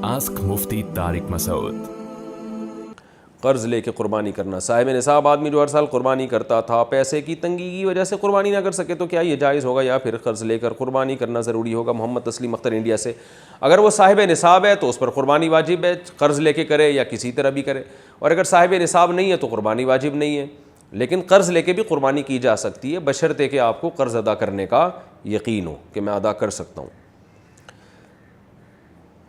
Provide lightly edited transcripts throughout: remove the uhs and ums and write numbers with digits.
Ask مفتی طارق مسعود۔ قرض لے کے قربانی کرنا، صاحب نصاب آدمی جو ہر سال قربانی کرتا تھا پیسے کی تنگی کی وجہ سے قربانی نہ کر سکے تو کیا یہ جائز ہوگا یا پھر قرض لے کر قربانی کرنا ضروری ہوگا؟ محمد تسلیم اختر انڈیا سے۔ اگر وہ صاحب نصاب ہے تو اس پر قربانی واجب ہے، قرض لے کے کرے یا کسی طرح بھی کرے، اور اگر صاحب نصاب نہیں ہے تو قربانی واجب نہیں ہے، لیکن قرض لے کے بھی قربانی کی جا سکتی ہے بشرطے کہ آپ کو قرض ادا کرنے کا یقین ہو کہ میں ادا کر سکتا ہوں۔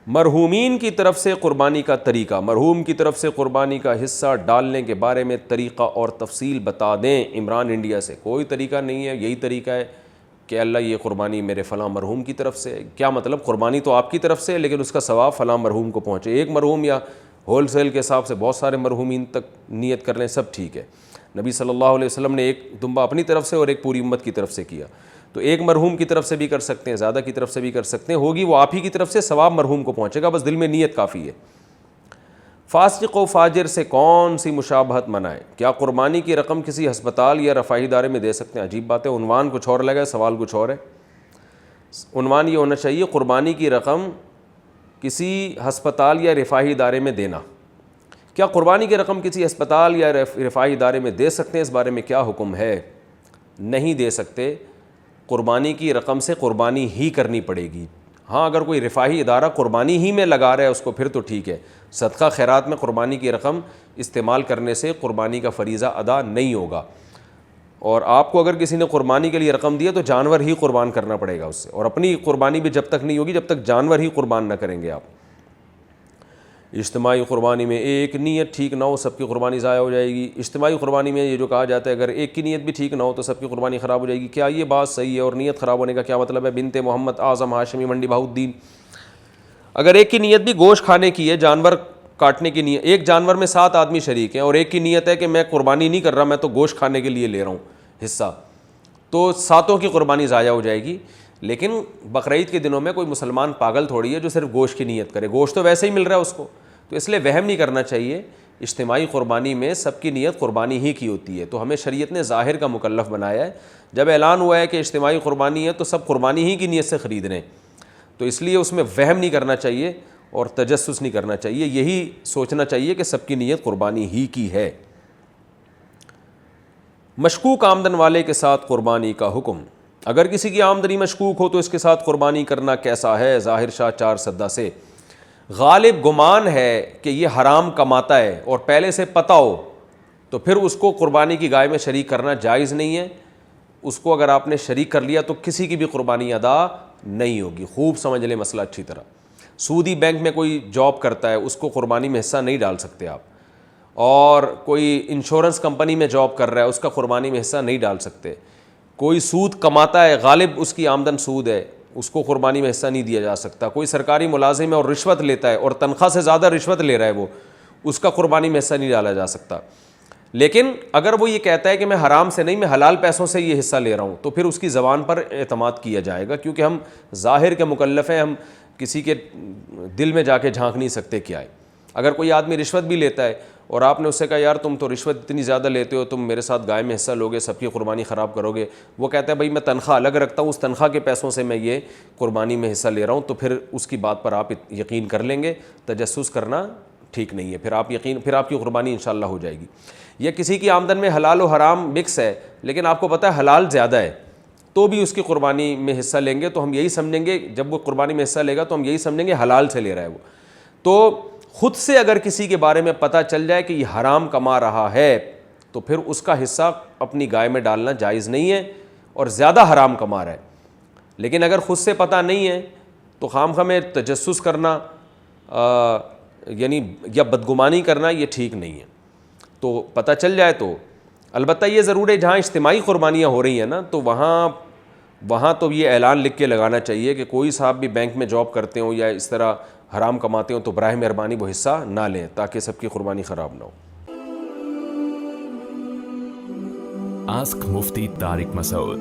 مرحومین کی طرف سے قربانی کا طریقہ، مرحوم کی طرف سے قربانی کا حصہ ڈالنے کے بارے میں طریقہ اور تفصیل بتا دیں۔ عمران انڈیا سے۔ کوئی طریقہ نہیں ہے، یہی طریقہ ہے کہ اللہ یہ قربانی میرے فلاں مرحوم کی طرف سے ہے۔ کیا مطلب؟ قربانی تو آپ کی طرف سے ہے لیکن اس کا ثواب فلاں مرحوم کو پہنچے۔ ایک مرحوم یا ہول سیل کے حساب سے بہت سارے مرحومین تک نیت کر لیں، سب ٹھیک ہے۔ نبی صلی اللہ علیہ وسلم نے ایک دمبا اپنی طرف سے اور ایک پوری امت کی طرف سے کیا، تو ایک مرحوم کی طرف سے بھی کر سکتے ہیں، زیادہ کی طرف سے بھی کر سکتے ہیں، ہوگی وہ آپ ہی کی طرف سے، ثواب مرحوم کو پہنچے گا، بس دل میں نیت کافی ہے۔ فاسق و فاجر سے کون سی مشابہت منائے؟ کیا قربانی کی رقم کسی ہسپتال یا رفاہی ادارے میں دے سکتے ہیں؟ عجیب بات ہے، عنوان کچھ اور لگا ہے، سوال کچھ اور ہے۔ عنوان یہ ہونا چاہیے قربانی کی رقم کسی ہسپتال یا رفاہی ادارے میں دینا۔ کیا قربانی کی رقم کسی ہسپتال یا رفاہی ادارے میں دے سکتے ہیں؟ اس بارے میں کیا حکم ہے؟ نہیں دے سکتے، قربانی کی رقم سے قربانی ہی کرنی پڑے گی۔ ہاں اگر کوئی رفاہی ادارہ قربانی ہی میں لگا رہا ہے اس کو، پھر تو ٹھیک ہے۔ صدقہ خیرات میں قربانی کی رقم استعمال کرنے سے قربانی کا فریضہ ادا نہیں ہوگا، اور آپ کو اگر کسی نے قربانی کے لیے رقم دی ہے تو جانور ہی قربان کرنا پڑے گا اس سے، اور اپنی قربانی بھی جب تک نہیں ہوگی جب تک جانور ہی قربان نہ کریں گے آپ۔ اجتماعی قربانی میں ایک نیت ٹھیک نہ ہو سب کی قربانی ضائع ہو جائے گی۔ اجتماعی قربانی میں یہ جو کہا جاتا ہے اگر ایک کی نیت بھی ٹھیک نہ ہو تو سب کی قربانی خراب ہو جائے گی، کیا یہ بات صحیح ہے؟ اور نیت خراب ہونے کا کیا مطلب ہے؟ بنت محمد اعظم ہاشمی منڈی بہاؤالدین۔ اگر ایک کی نیت بھی گوشت کھانے کی ہے، جانور کاٹنے کی نیت، ایک جانور میں 7 آدمی شریک ہیں اور ایک کی نیت ہے کہ میں قربانی نہیں کر رہا، میں تو گوشت کھانے کے لیے لے رہا ہوں حصہ، تو 7 کی قربانی ضائع ہو جائے گی۔ لیکن بقرعید کے دنوں میں کوئی مسلمان پاگل تھوڑی ہے جو صرف گوشت کی نیت کرے، گوشت تو ویسے ہی مل رہا ہے اس کو، تو اس لیے وہم نہیں کرنا چاہیے۔ اجتماعی قربانی میں سب کی نیت قربانی ہی کی ہوتی ہے، تو ہمیں شریعت نے ظاہر کا مکلف بنایا ہے۔ جب اعلان ہوا ہے کہ اجتماعی قربانی ہے تو سب قربانی ہی کی نیت سے خرید رہے ہیں، تو اس لیے اس میں وہم نہیں کرنا چاہیے اور تجسس نہیں کرنا چاہیے، یہی سوچنا چاہیے کہ سب کی نیت قربانی ہی کی ہے۔ مشکوک آمدن والے کے ساتھ قربانی کا حکم۔ اگر کسی کی آمدنی مشکوک ہو تو اس کے ساتھ قربانی کرنا کیسا ہے؟ ظاہر شاہ 4 سدہ سے۔ غالب گمان ہے کہ یہ حرام کماتا ہے اور پہلے سے پتہ ہو تو پھر اس کو قربانی کی گائے میں شریک کرنا جائز نہیں ہے۔ اس کو اگر آپ نے شریک کر لیا تو کسی کی بھی قربانی ادا نہیں ہوگی۔ خوب سمجھ لیں مسئلہ اچھی طرح۔ سودی بینک میں کوئی جاب کرتا ہے اس کو قربانی میں حصہ نہیں ڈال سکتے آپ، اور کوئی انشورنس کمپنی میں جاب کر رہا ہے اس کا قربانی میں حصہ نہیں ڈال سکتے۔ کوئی سود کماتا ہے، غالب اس کی آمدن سود ہے، اس کو قربانی میں حصہ نہیں دیا جا سکتا۔ کوئی سرکاری ملازم ہے اور رشوت لیتا ہے اور تنخواہ سے زیادہ رشوت لے رہا ہے وہ، اس کا قربانی میں حصہ نہیں ڈالا جا سکتا۔ لیکن اگر وہ یہ کہتا ہے کہ میں حرام سے نہیں، میں حلال پیسوں سے یہ حصہ لے رہا ہوں، تو پھر اس کی زبان پر اعتماد کیا جائے گا، کیونکہ ہم ظاہر کے مکلف ہیں، ہم کسی کے دل میں جا کے جھانک نہیں سکتے کیا ہے۔ اگر کوئی آدمی رشوت بھی لیتا ہے اور آپ نے اس سے کہا یار تم تو رشوت اتنی زیادہ لیتے ہو، تم میرے ساتھ گائے میں حصہ لوگے، سب کی قربانی خراب کرو گے، وہ کہتا ہے بھائی میں تنخواہ الگ رکھتا ہوں، اس تنخواہ کے پیسوں سے میں یہ قربانی میں حصہ لے رہا ہوں، تو پھر اس کی بات پر آپ یقین کر لیں گے۔ تجسس کرنا ٹھیک نہیں ہے، پھر آپ کی قربانی انشاءاللہ ہو جائے گی۔ یا کسی کی آمدن میں حلال و حرام مکس ہے لیکن آپ کو پتہ ہے حلال زیادہ ہے، تو بھی اس کی قربانی میں حصہ لیں گے، تو ہم یہی سمجھیں گے، جب وہ قربانی میں حصہ لے گا تو ہم یہی سمجھیں گے حلال سے لے رہا ہے وہ۔ تو خود سے اگر کسی کے بارے میں پتہ چل جائے کہ یہ حرام کما رہا ہے تو پھر اس کا حصہ اپنی گائے میں ڈالنا جائز نہیں ہے، اور زیادہ حرام کما رہا ہے۔ لیکن اگر خود سے پتہ نہیں ہے تو خواہ میں تجسس کرنا یعنی یا بدگمانی کرنا یہ ٹھیک نہیں ہے۔ تو پتہ چل جائے تو البتہ یہ ضرور ہے جہاں اجتماعی قربانیاں ہو رہی ہیں نا، تو وہاں تو یہ اعلان لکھ کے لگانا چاہیے کہ کوئی صاحب بھی بینک میں جاب کرتے ہوں یا اس طرح حرام کماتے ہوں تو براہ مہربانی وہ حصہ نہ لیں، تاکہ سب کی قربانی خراب نہ ہو۔ آسک مفتی طارق مسعود۔